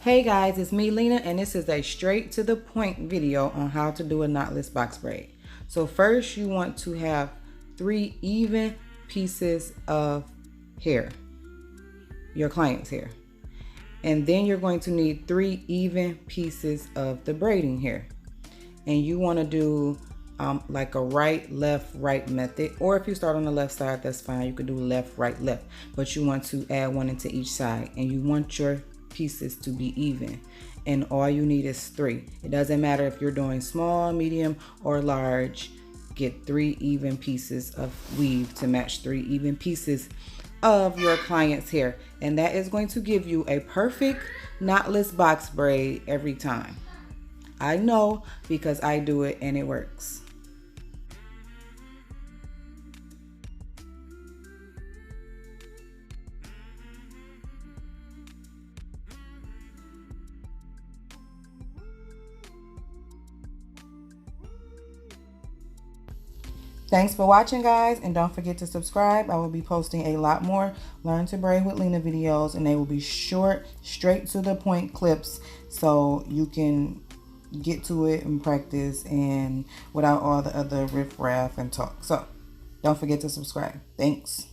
Hey guys, it's me Lena, and this is a straight to the point video on how to do a knotless box braid. So first you want to have 3 even pieces of hair, your client's hair. And then you're going to need 3 even pieces of the braiding hair. And you want to do like a right, left, right method. Or if you start on the left side, that's fine. You could do left, right, left. But you want to add 1 into each side. And you want your pieces to be even. And all you need is 3. It doesn't matter if you're doing small, medium, or large. Get 3 even pieces of weave to match 3 even pieces of your client's hair. And that is going to give you a perfect knotless box braid every time. I know because I do it and it works. Thanks for watching, guys, and don't forget to subscribe. I will be posting a lot more Learn to Braid with Lena videos, and they will be short, straight to the point clips so you can get to it and practice and without all the other riff raff and talk. So don't forget to subscribe. Thanks.